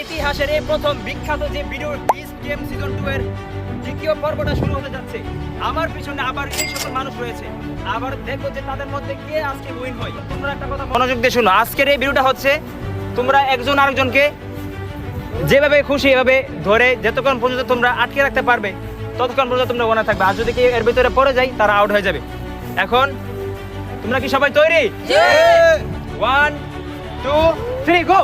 ইতিহাসের এই প্রথম বিখ্যাত যে ভিডিও বিস্ট গেম সিজন 2 এর দ্বিতীয় পর্বটা শুরু হতে যাচ্ছে। আমার পিছনে আবার এই সকল মানুষ রয়েছে, আবার দেখো যে তাদের মধ্যে কে আজকে উইন হয়। তোমরা একটা কথা মনোযোগ দিয়ে শুনো, আজকের এই ভিডিওটা হচ্ছে তোমরা একজন আরেকজনকে যেভাবে খুশি এভাবে ধরে যতক্ষণ পর্যন্ত তোমরা আটকে রাখতে পারবে ততক্ষণ পর্যন্ত তোমরা ওখানে থাকবে, আর যদি কেউ এর ভিতরে পড়ে যায় তারা আউট হয়ে যাবে। এখন তোমরা কি সবাই তৈরি? 1 2 3 গো।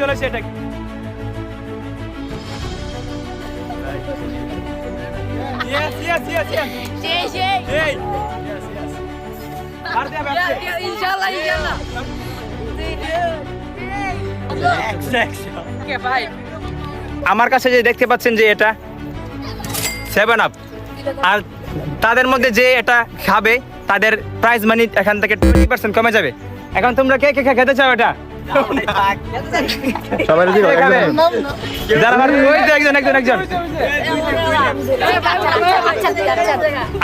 চলেছে এটা আমার কাছে যে দেখতে পাচ্ছেন যে এটা 7 আপ, আর তাদের মধ্যে যে এটা খাবে তাদের প্রাইজ মানি এখান থেকে 20% কমে যাবে। এখন তোমরা কে কে খেতে চাও এটা? সবাই রেডি খাবে? যারা পারবে ওই তো একজন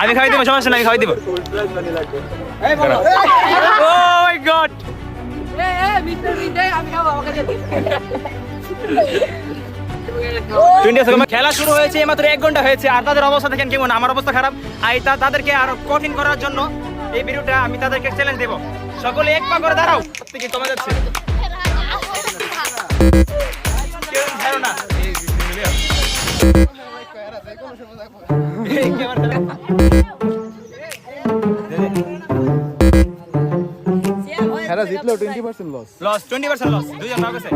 আমি খাওয়াই দেবো, সমস্যা নাই, আমি খাওয়াই দেবো। ও মাই গড, খেলা শুরু হয়েছে মাত্র 1 ঘন্টা হয়েছে, আর তাদের অবস্থা দেখেন কেমন। আমার অবস্থা খারাপ, তাদেরকে আরো কঠিন করার জন্য এই ভিডিওটা আমি তাদেরকে চ্যালেঞ্জ দেবো। সকলে এক পা করে দাঁড়াও, থেকে কমে যাচ্ছে। জিতলো 20% লস 20% লস, দুইজন ভাগ আছে।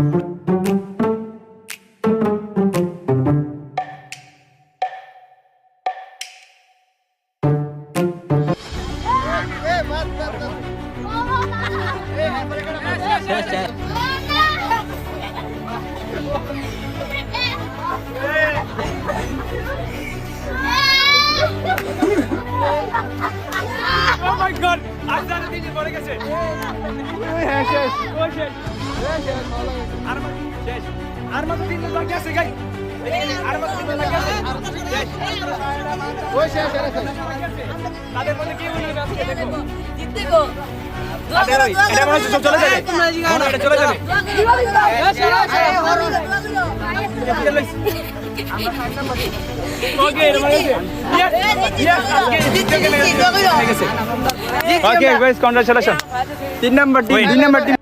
Oh my God! আজকে তিন পড়ে গেছে। শেষ। আর মাত্র 3 জন বাকি আছে গাই। আর মাত্র 3 জন বাকি আছে। তাদের মধ্যে কি হলো আজকে দেখো। জিততে গো। এটা মনে হচ্ছে চলে যাবে। মনে এটা চলে যাবে। Okay, guys, congratulations. 3 number team.